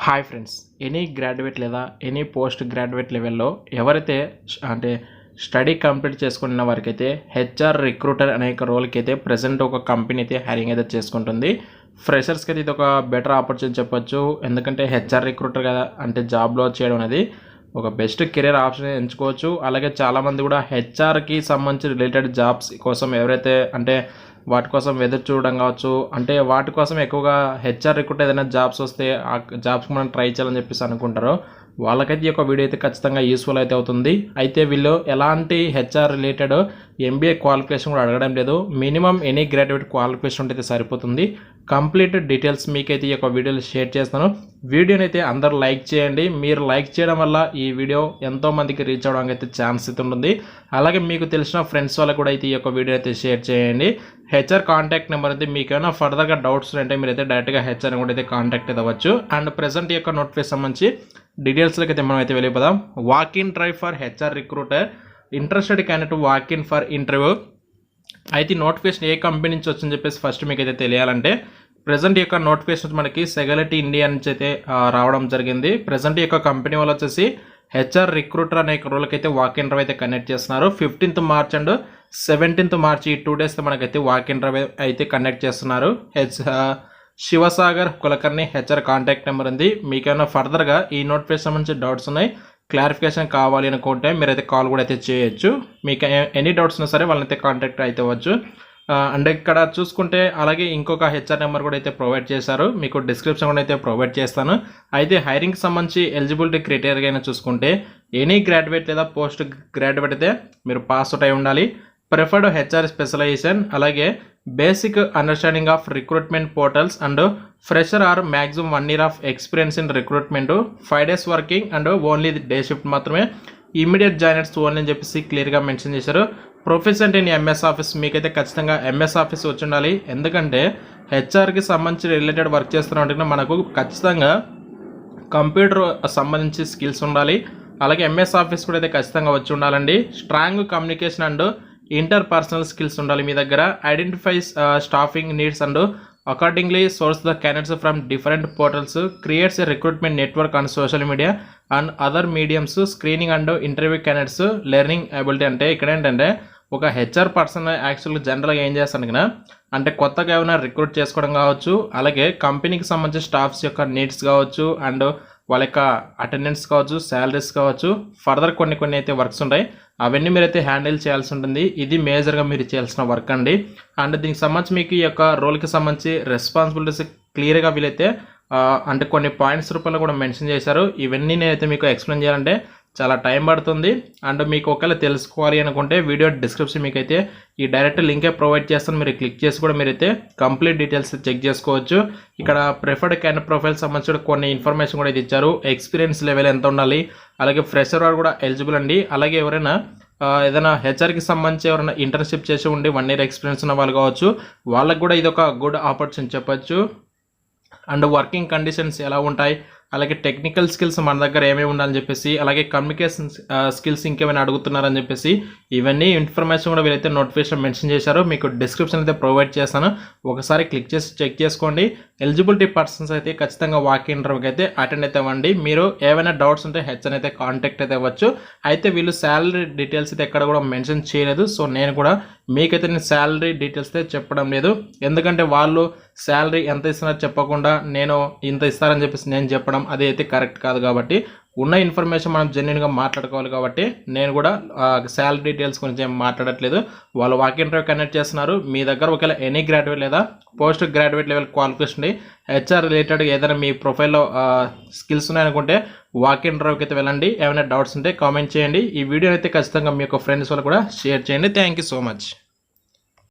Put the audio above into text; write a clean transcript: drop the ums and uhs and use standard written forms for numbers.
Hi friends, any graduate లేదా any post graduate లెవెల్లో ఎవరైతే స్టడీ కంప్లీట్ చేసుకున్న వారికైతే హెచ్ఆర్ రిక్రూటర్ అనే రోల్కి అయితే ప్రజెంట్ ఒక కంపెనీ అయితే హైరింగ్ అయితే చేసుకుంటుంది. ఫ్రెషర్స్కి అయితే ఇది ఒక బెటర్ ఆపర్చునిటీ చెప్పొచ్చు. ఎందుకంటే హెచ్ఆర్ రిక్రూటర్ కదా అంటే జాబ్లో చేయడం అనేది ఒక బెస్ట్ కెరీర్ ఆప్షన్ ఎంచుకోవచ్చు. అలాగే చాలామంది కూడా హెచ్ఆర్కి సంబంధించి రిలేటెడ్ జాబ్స్ కోసం ఎవరైతే వాటి కోసం ఎదురు చూడడం కావచ్చు, వాటి కోసం ఎక్కువగా హెచ్ఆర్ రిక్రూట్ ఏదైనా జాబ్స్ వస్తే ఆ జాబ్స్కి మనం ట్రై చేయాలని చెప్పేసి అనుకుంటారో వాళ్ళకైతే ఈ యొక్క వీడియో అయితే ఖచ్చితంగా యూస్ఫుల్ అయితే అవుతుంది. అయితే వీళ్ళు ఎలాంటి హెచ్ఆర్ రిలేటెడ్ ఎంబీఏ క్వాలిఫికేషన్ కూడా అడగడం లేదు. మినిమం ఎనీ గ్రాడ్యుయేట్ క్వాలిఫికేషన్ ఉంటే సరిపోతుంది. కంప్లీట్ డీటెయిల్స్ మీకైతే ఈ యొక్క వీడియోలో షేర్ చేస్తాను. వీడియోని అయితే అందరూ లైక్ చేయండి. మీరు లైక్ చేయడం వల్ల ఈ వీడియో ఎంతోమందికి రీచ్ అవ్వడానికి అయితే ఛాన్స్ అయితే ఉంటుంది. అలాగే మీకు తెలిసిన ఫ్రెండ్స్ వాళ్ళకు కూడా అయితే ఈ యొక్క వీడియో అయితే షేర్ చేయండి. హెచ్ఆర్ కాంటాక్ట్ నెంబర్ అయితే మీకు ఏమైనా ఫర్దర్గా డౌట్స్ ఉంటే మీరైతే డైరెక్ట్గా హెచ్ఆర్ కూడా అయితే కాంటాక్ట్ అవ్వచ్చు. అండ్ ప్రెసెంట్ ఈ యొక్క నోటిఫికేషన్ సంబంధించి డీటెయిల్స్లోకి అయితే మనం అయితే వెళ్ళిపోదాం. Walk in drive for HR recruiter, interested candidate walk in for interview. అయితే నోటిఫికేషన్ ఏ కంపెనీ నుంచి వచ్చిందని చెప్పేసి ఫస్ట్ మీకు అయితే తెలియాలంటే ప్రెసెంట్ ఈ యొక్క నోటిఫికేషన్ మనకి సెగలిటీ ఇండియా నుంచి అయితే రావడం జరిగింది. ప్రెసెంట్ ఈ యొక్క కంపెనీ వాళ్ళు వచ్చేసి హెచ్ఆర్ రిక్రూటర్ అనే రోల్కి అయితే వాక్ ఇన్ డ్రైవ్ అయితే కండక్ట్ చేస్తున్నారు. 15th March and 17th March ఈ 2 days మనకైతే వాక్ ఇన్ డ్రైవ్ అయితే కండక్ట్ చేస్తున్నారు. Shivasagar Kulkarni HR contact number ఉంది. మీకేమైనా ఫర్దర్గా ఈ నోటిఫికేషన్ సంబంధించి డౌట్స్ ఉన్నాయి, క్లారిఫికేషన్ కావాలి అనుకుంటే మీరైతే కాల్ కూడా అయితే చేయొచ్చు. మీకు ఎనీ డౌట్స్ ఉన్నా సరే వాళ్ళని అయితే కాంటాక్ట్ అయితే అవ్వచ్చు. అండ్ ఇక్కడ చూసుకుంటే అలాగే ఇంకొక హెచ్ఆర్ నెంబర్ కూడా అయితే ప్రొవైడ్ చేశారు. మీకు డిస్క్రిప్షన్ కూడా అయితే ప్రొవైడ్ చేస్తాను. అయితే హైరింగ్కి సంబంధించి ఎలిజిబిలిటీ క్రైటీరియా అయినా చూసుకుంటే ఎనీ గ్రాడ్యుయేట్ లేదా పోస్ట్ గ్రాడ్యుయేట్ అయితే మీరు పాస్ అవుట్ అయి ఉండాలి. ప్రిఫర్డ్ హెచ్ఆర్ స్పెషలైజేషన్, అలాగే basic understanding of recruitment portals and fresher or maximum 1 year of experience in recruitment, 5 days working and only day shift మాత్రమే, immediate joiners only అని చెప్పేసి క్లియర్గా మెన్షన్ చేశారు. ప్రొఫెషనల్ ఇన్ ఎంఎస్ ఆఫీస్, మీకైతే ఖచ్చితంగా MS office వచ్చి ఉండాలి. ఎందుకంటే హెచ్ఆర్కి సంబంధించి రిలేటెడ్ వర్క్ చేస్తున్నట్టు మనకు ఖచ్చితంగా కంప్యూటర్ సంబంధించి స్కిల్స్ ఉండాలి. అలాగే ఎంఎస్ ఆఫీస్ కూడా అయితే ఖచ్చితంగా వచ్చి ఉండాలండి. Strong communication and inter personal skills ఉండాలి మీ దగ్గర. Identifies staffing needs and accordingly source the candidates from different portals, creates a recruitment network on social media and other mediums, screening and interview candidates, learning ability. అంటే ఇక్కడ ఏంటంటే ఒక HR person యాక్చువల్గా జనరల్గా ఏం చేస్తాను కదా కొత్తగా ఏమైనా రిక్రూట్ చేసుకోవడం కావచ్చు, అలాగే కంపెనీకి సంబంధించిన స్టాఫ్స్ యొక్క నీడ్స్ కావచ్చు, అండ్ వాళ్ళ యొక్క అటెండెన్స్ కావచ్చు, శాలరీస్ కావచ్చు, ఫర్దర్ కొన్ని అయితే వర్క్స్ ఉంటాయి. అవన్నీ మీరైతే హ్యాండిల్ చేయాల్సి ఉంటుంది. ఇది మేజర్గా మీరు చేయాల్సిన వర్క్ అండి. అండ్ దీనికి సంబంధించి మీకు ఈ యొక్క రోల్కి సంబంధించి రెస్పాన్సిబిలిటీస్ క్లియర్గా వీలైతే కొన్ని పాయింట్స్ రూపంలో కూడా మెన్షన్ చేశారు. ఇవన్నీ నేనైతే మీకు ఎక్స్ప్లెయిన్ చేయాలంటే చాలా టైం పడుతుంది. అండ్ మీకు ఒకవేళ తెలుసుకోవాలి అనుకుంటే వీడియో డిస్క్రిప్షన్ మీకైతే ఈ డైరెక్ట్ లింకే ప్రొవైడ్ చేస్తాను. మీరు క్లిక్ చేసి కూడా మీరైతే కంప్లీట్ డీటెయిల్స్ చెక్ చేసుకోవచ్చు. ఇక్కడ ప్రిఫర్డ్ క్యాండిడేట్ ప్రొఫైల్ సంబంధించిన కొన్ని ఇన్ఫర్మేషన్ కూడా ఇది ఇచ్చారు. ఎక్స్పీరియన్స్ లెవెల్ ఎంత ఉండాలి, అలాగే ఫ్రెషర్ వారు కూడా ఎలిజిబుల్ అండి. అలాగే ఎవరైనా ఏదైనా హెచ్ఆర్కి సంబంధించి ఎవరైనా ఇంటర్న్షిప్ చేసి ఉండి 1 year ఎక్స్పీరియన్స్ ఉన్న వాళ్ళు కావచ్చు, వాళ్ళకు కూడా ఇది ఒక గుడ్ ఆపర్చునిటీ చెప్పచ్చు. అండ్ వర్కింగ్ కండిషన్స్ ఎలా ఉంటాయి, అలాగే టెక్నికల్ స్కిల్స్ మన దగ్గర ఏమేమి ఉండాలని చెప్పేసి, అలాగే కమ్యూనికేషన్ స్కిల్స్ ఇంకేమైనా అడుగుతున్నారని చెప్పేసి ఇవన్నీ ఇన్ఫర్మేషన్ కూడా వీరైతే నోటిఫికేషన్ మెన్షన్ చేశారు. మీకు డిస్క్రిప్షన్ అయితే ప్రొవైడ్ చేస్తాను. ఒకసారి క్లిక్ చేసి చెక్ చేసుకోండి. ఎలిజిబిలిటీ పర్సన్స్ అయితే ఖచ్చితంగా వాక్ ఇన్ ఇంటర్వ్యూకి అయితే అటెండ్ అయితే అవ్వండి. మీరు ఏమైనా డౌట్స్ ఉంటే హెచ్ఆర్ అయితే కాంటాక్ట్ అయితే అవ్వచ్చు. అయితే వీళ్ళు శాలరీ డీటెయిల్స్ అయితే ఎక్కడ కూడా మెన్షన్ చేయలేదు. సో నేను కూడా మీకైతే నేను శాలరీ డీటెయిల్స్ అయితే చెప్పడం లేదు. ఎందుకంటే వాళ్ళు శాలరీ ఎంత ఇస్తున్నారో చెప్పకుండా నేను ఇంత ఇస్తారని చెప్పేసి నేను చెప్పడం అది అయితే కరెక్ట్ కాదు. కాబట్టి ఉన్న ఇన్ఫర్మేషన్ మనం జెన్యున్గా మాట్లాడుకోవాలి. కాబట్టి నేను కూడా శాలరీ డీటెయిల్స్ గురించి ఏం మాట్లాడట్లేదు. వాళ్ళు వాక్ ఇన్ ఇంటర్వ్యూ కండక్ట్ చేస్తున్నారు. మీ దగ్గర ఒకవేళ ఎనీ గ్రాడ్యుయేట్ లేదా post graduate level qualification HR related ఏదైనా మీ ప్రొఫైల్లో స్కిల్స్ ఉన్నాయనుకుంటే వాక్ ఇన్ ఇంటర్వ్యూకి అయితే వెళ్ళండి. ఏమైనా డౌట్స్ ఉంటే కామెంట్ చేయండి. ఈ వీడియో అయితే ఖచ్చితంగా మీ యొక్క ఫ్రెండ్స్ వాళ్ళు కూడా షేర్ చేయండి. Thank you so much.